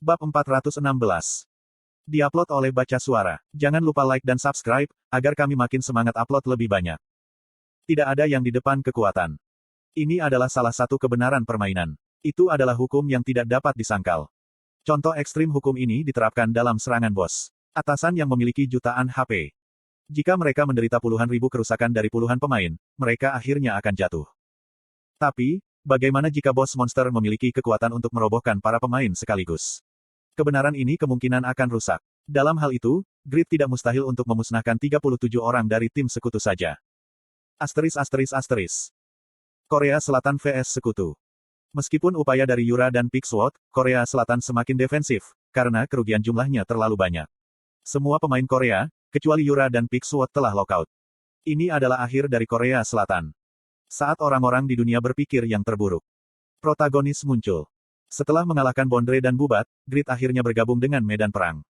Bab 416. Diupload oleh Baca Suara. Jangan lupa like dan subscribe, agar kami makin semangat upload lebih banyak. Tidak ada yang di depan kekuatan. Ini adalah salah satu kebenaran permainan. Itu adalah hukum yang tidak dapat disangkal. Contoh ekstrim hukum ini diterapkan dalam serangan bos. Atasan yang memiliki jutaan HP. Jika mereka menderita puluhan ribu kerusakan dari puluhan pemain, mereka akhirnya akan jatuh. Tapi, bagaimana jika bos monster memiliki kekuatan untuk merobohkan para pemain sekaligus? Kebenaran ini kemungkinan akan rusak. Dalam hal itu, Grid tidak mustahil untuk memusnahkan 37 orang dari tim sekutu saja. *****. Korea Selatan vs Sekutu. Meskipun upaya dari Yura dan Pixwood, Korea Selatan semakin defensif, karena kerugian jumlahnya terlalu banyak. Semua pemain Korea, kecuali Yura dan Pixwood telah lockout. Ini adalah akhir dari Korea Selatan. Saat orang-orang di dunia berpikir yang terburuk, protagonis muncul. Setelah mengalahkan Bondre dan Bubat, Grid akhirnya bergabung dengan medan perang.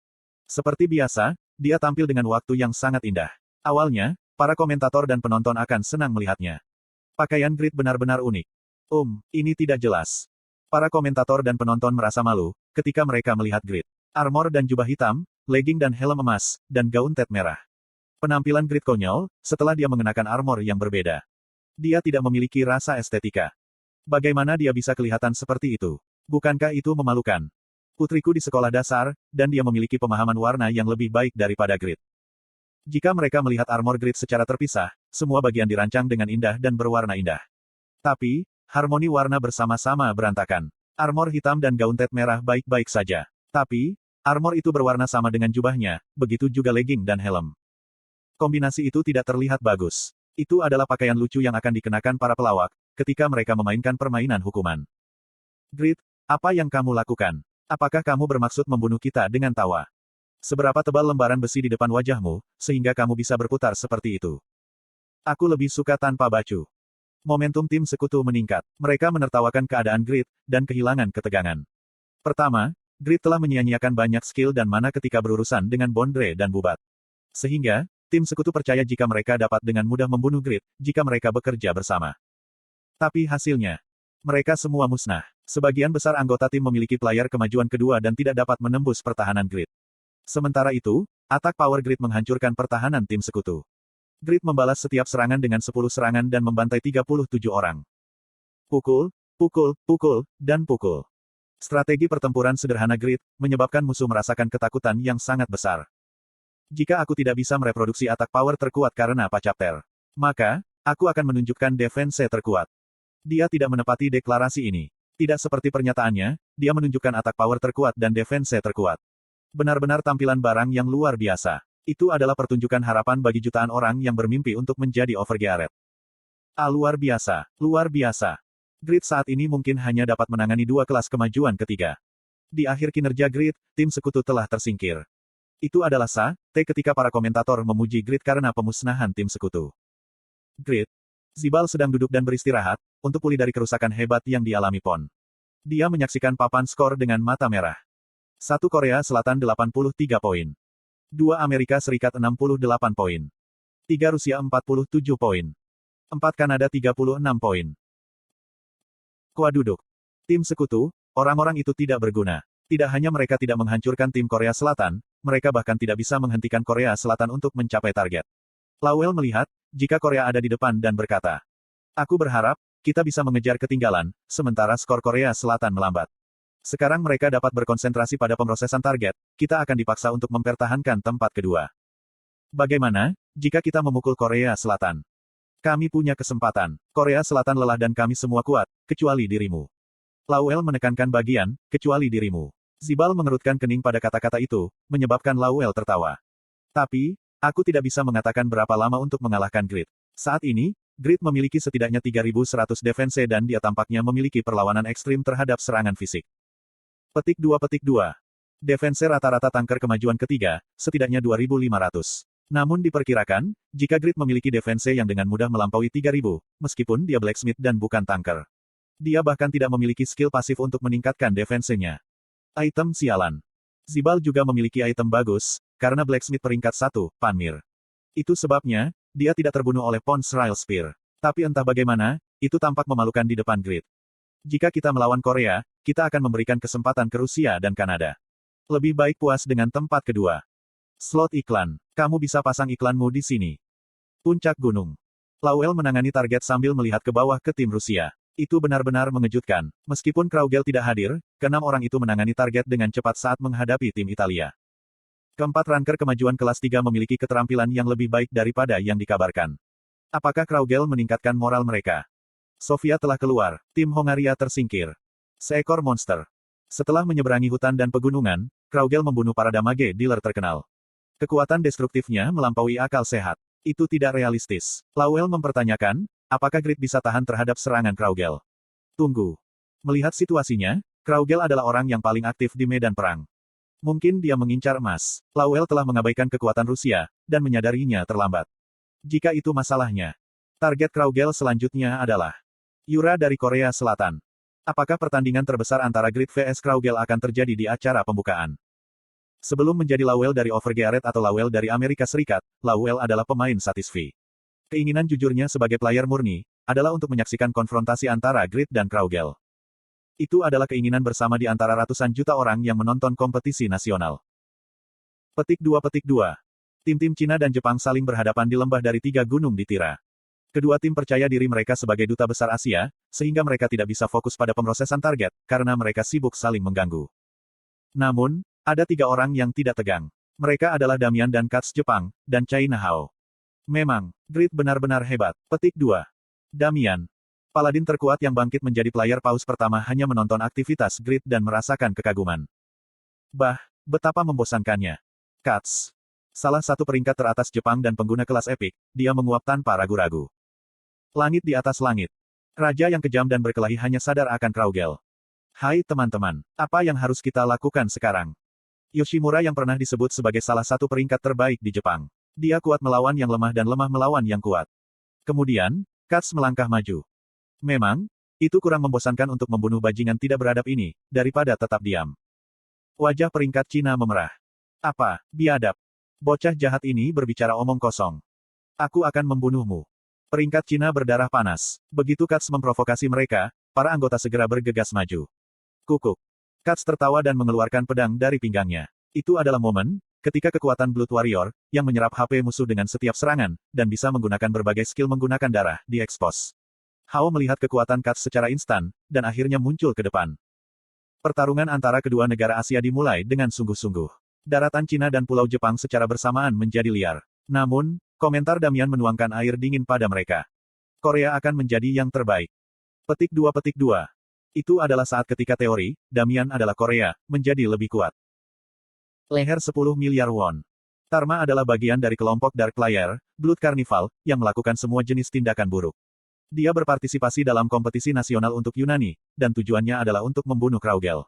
Seperti biasa, dia tampil dengan waktu yang sangat indah. Awalnya, para komentator dan penonton akan senang melihatnya. Pakaian Grid benar-benar unik. Ini tidak jelas. Para komentator dan penonton merasa malu, ketika mereka melihat Grid. Armor dan jubah hitam, legging dan helm emas, dan gaun tet merah. Penampilan Grid konyol, setelah dia mengenakan armor yang berbeda. Dia tidak memiliki rasa estetika. Bagaimana dia bisa kelihatan seperti itu? Bukankah itu memalukan? Putriku di sekolah dasar, dan dia memiliki pemahaman warna yang lebih baik daripada Grid. Jika mereka melihat armor Grid secara terpisah, semua bagian dirancang dengan indah dan berwarna indah. Tapi, harmoni warna bersama-sama berantakan. Armor hitam dan gaun tet merah baik-baik saja. Tapi, armor itu berwarna sama dengan jubahnya, begitu juga legging dan helm. Kombinasi itu tidak terlihat bagus. Itu adalah pakaian lucu yang akan dikenakan para pelawak, ketika mereka memainkan permainan hukuman. Grid, apa yang kamu lakukan? Apakah kamu bermaksud membunuh kita dengan tawa? Seberapa tebal lembaran besi di depan wajahmu, sehingga kamu bisa berputar seperti itu? Aku lebih suka tanpa baju. Momentum tim sekutu meningkat. Mereka menertawakan keadaan Grid, dan kehilangan ketegangan. Pertama, Grid telah menyia-nyiakan banyak skill dan mana ketika berurusan dengan Bondre dan Bubat. Sehingga, tim sekutu percaya jika mereka dapat dengan mudah membunuh Grid, jika mereka bekerja bersama. Tapi hasilnya, mereka semua musnah. Sebagian besar anggota tim memiliki player kemajuan kedua dan tidak dapat menembus pertahanan Grid. Sementara itu, atak power Grid menghancurkan pertahanan tim sekutu. Grid membalas setiap serangan dengan 10 serangan dan membantai 37 orang. Pukul, dan pukul. Strategi pertempuran sederhana Grid, menyebabkan musuh merasakan ketakutan yang sangat besar. Jika aku tidak bisa mereproduksi atak power terkuat karena Pacapter, maka, aku akan menunjukkan defense terkuat. Dia tidak menepati deklarasi ini. Tidak seperti pernyataannya, dia menunjukkan atak power terkuat dan defense terkuat. Benar-benar tampilan barang yang luar biasa. Itu adalah pertunjukan harapan bagi jutaan orang yang bermimpi untuk menjadi overgeared. Luar biasa, luar biasa. Grid saat ini mungkin hanya dapat menangani 2 kelas kemajuan ketiga. Di akhir kinerja Grid, tim sekutu telah tersingkir. Itu adalah ketika para komentator memuji Grid karena pemusnahan tim sekutu. Grid. Zibal sedang duduk dan beristirahat, untuk pulih dari kerusakan hebat yang dialami Pon. Dia menyaksikan papan skor dengan mata merah. 1 Korea Selatan 83 poin. 2 Amerika Serikat 68 poin. 3 Rusia 47 poin. 4 Kanada 36 poin. Kuaduduk. Tim sekutu, orang-orang itu tidak berguna. Tidak hanya mereka tidak menghancurkan tim Korea Selatan, mereka bahkan tidak bisa menghentikan Korea Selatan untuk mencapai target. Lawel melihat, jika Korea ada di depan dan berkata, "Aku berharap, kita bisa mengejar ketinggalan, sementara skor Korea Selatan melambat. Sekarang mereka dapat berkonsentrasi pada pemrosesan target, kita akan dipaksa untuk mempertahankan tempat kedua. Bagaimana, jika kita memukul Korea Selatan? Kami punya kesempatan. Korea Selatan lelah dan kami semua kuat, kecuali dirimu." Lawel menekankan bagian, kecuali dirimu. Zibal mengerutkan kening pada kata-kata itu, menyebabkan Lawel tertawa. Tapi, aku tidak bisa mengatakan berapa lama untuk mengalahkan Grid. Saat ini, Grid memiliki setidaknya 3100 defense dan dia tampaknya memiliki perlawanan ekstrim terhadap serangan fisik. Petik 2. Defense rata-rata tanker kemajuan ketiga, setidaknya 2500. Namun diperkirakan, jika Grid memiliki defense yang dengan mudah melampaui 3000, meskipun dia blacksmith dan bukan tanker. Dia bahkan tidak memiliki skill pasif untuk meningkatkan defense-nya. Item sialan. Zibal juga memiliki item bagus, karena blacksmith peringkat 1, Panmir. Itu sebabnya, dia tidak terbunuh oleh Pon Srail Spear. Tapi entah bagaimana, itu tampak memalukan di depan Grid. Jika kita melawan Korea, kita akan memberikan kesempatan ke Rusia dan Kanada. Lebih baik puas dengan tempat kedua. Slot iklan. Kamu bisa pasang iklanmu di sini. Puncak gunung. Lowell menangani target sambil melihat ke bawah ke tim Rusia. Itu benar-benar mengejutkan. Meskipun Kraugel tidak hadir, keenam orang itu menangani target dengan cepat saat menghadapi tim Italia. Keempat ranker kemajuan kelas 3 memiliki keterampilan yang lebih baik daripada yang dikabarkan. Apakah Kraugel meningkatkan moral mereka? Sofia telah keluar. Tim Hongaria tersingkir. Seekor monster. Setelah menyeberangi hutan dan pegunungan, Kraugel membunuh para damage dealer terkenal. Kekuatan destruktifnya melampaui akal sehat. Itu tidak realistis. Lowell mempertanyakan, apakah Grid bisa tahan terhadap serangan Kraugel? Tunggu. Melihat situasinya, Kraugel adalah orang yang paling aktif di medan perang. Mungkin dia mengincar emas. Lowell telah mengabaikan kekuatan Rusia, dan menyadarinya terlambat. Jika itu masalahnya, target Kraugel selanjutnya adalah Yura dari Korea Selatan. Apakah pertandingan terbesar antara Grid vs Kraugel akan terjadi di acara pembukaan? Sebelum menjadi Lowell dari Overgeared atau Lowell dari Amerika Serikat, Lowell adalah pemain Satisfy. Keinginan jujurnya sebagai player murni, adalah untuk menyaksikan konfrontasi antara Grid dan Kraugel. Itu adalah keinginan bersama di antara ratusan juta orang yang menonton kompetisi nasional. Petik 2. Tim-tim Cina dan Jepang saling berhadapan di lembah dari 3 gunung di Tira. Kedua tim percaya diri mereka sebagai duta besar Asia, sehingga mereka tidak bisa fokus pada pemrosesan target, karena mereka sibuk saling mengganggu. Namun, ada 3 orang yang tidak tegang. Mereka adalah Damian dan Katz Jepang, dan China Hao. Memang, Grid benar-benar hebat. Petik 2. Damian. Paladin terkuat yang bangkit menjadi player paus pertama hanya menonton aktivitas Grid dan merasakan kekaguman. Betapa membosankannya. Katz. Salah satu peringkat teratas Jepang dan pengguna kelas epik, dia menguap tanpa ragu-ragu. Langit di atas langit. Raja yang kejam dan berkelahi hanya sadar akan Kraugel. Hai teman-teman, apa yang harus kita lakukan sekarang? Yoshimura yang pernah disebut sebagai salah satu peringkat terbaik di Jepang. Dia kuat melawan yang lemah dan lemah melawan yang kuat. Kemudian, Katz melangkah maju. Memang, itu kurang membosankan untuk membunuh bajingan tidak beradab ini, daripada tetap diam. Wajah peringkat Cina memerah. Apa, biadab? Bocah jahat ini berbicara omong kosong. Aku akan membunuhmu. Peringkat Cina berdarah panas. Begitu Katz memprovokasi mereka, para anggota segera bergegas maju. Kukuk. Katz tertawa dan mengeluarkan pedang dari pinggangnya. Itu adalah momen, ketika kekuatan Blood Warrior, yang menyerap HP musuh dengan setiap serangan, dan bisa menggunakan berbagai skill menggunakan darah, diekspos. Hao melihat kekuatan Katz secara instan, dan akhirnya muncul ke depan. Pertarungan antara kedua negara Asia dimulai dengan sungguh-sungguh. Daratan Cina dan Pulau Jepang secara bersamaan menjadi liar. Namun, komentar Damian menuangkan air dingin pada mereka. Korea akan menjadi yang terbaik. Petik 2. Itu adalah saat ketika teori, Damian adalah Korea, menjadi lebih kuat. Leher 10 miliar won. Tarma adalah bagian dari kelompok Dark Player, Blood Carnival, yang melakukan semua jenis tindakan buruk. Dia berpartisipasi dalam kompetisi nasional untuk Yunani, dan tujuannya adalah untuk membunuh Kraugel.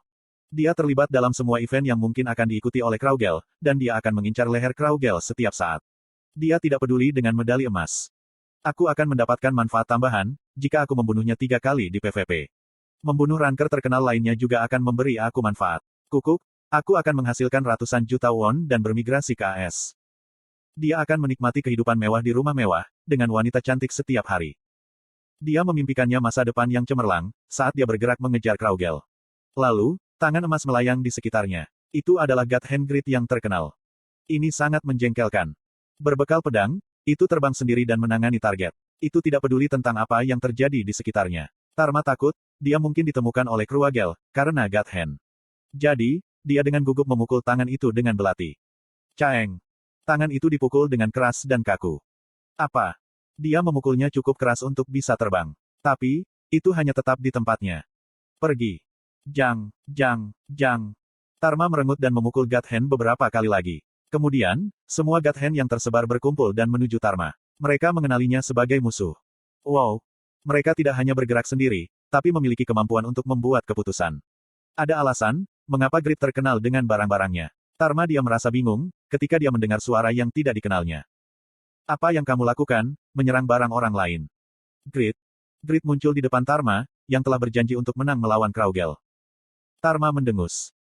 Dia terlibat dalam semua event yang mungkin akan diikuti oleh Kraugel, dan dia akan mengincar leher Kraugel setiap saat. Dia tidak peduli dengan medali emas. Aku akan mendapatkan manfaat tambahan, jika aku membunuhnya 3 kali di PvP. Membunuh ranker terkenal lainnya juga akan memberi aku manfaat. Kukuk. Aku akan menghasilkan ratusan juta won dan bermigrasi ke AS. Dia akan menikmati kehidupan mewah di rumah mewah, dengan wanita cantik setiap hari. Dia memimpikannya masa depan yang cemerlang, saat dia bergerak mengejar Kraugel. Lalu, tangan emas melayang di sekitarnya. Itu adalah God Hand Grid yang terkenal. Ini sangat menjengkelkan. Berbekal pedang, itu terbang sendiri dan menangani target. Itu tidak peduli tentang apa yang terjadi di sekitarnya. Tarma takut, dia mungkin ditemukan oleh Kraugel, karena God Hand. Jadi, dia dengan gugup memukul tangan itu dengan belati. Caeng. Tangan itu dipukul dengan keras dan kaku. Apa? Dia memukulnya cukup keras untuk bisa terbang. Tapi, itu hanya tetap di tempatnya. Pergi. Jang. Tarma merengut dan memukul God Hand beberapa kali lagi. Kemudian, semua God Hand yang tersebar berkumpul dan menuju Tarma. Mereka mengenalinya sebagai musuh. Wow. Mereka tidak hanya bergerak sendiri, tapi memiliki kemampuan untuk membuat keputusan. Ada alasan, mengapa Grid terkenal dengan barang-barangnya. Tarma dia merasa bingung, ketika dia mendengar suara yang tidak dikenalnya. Apa yang kamu lakukan, menyerang barang orang lain? Grid. Grid muncul di depan Tarma, yang telah berjanji untuk menang melawan Kraugel. Tarma mendengus.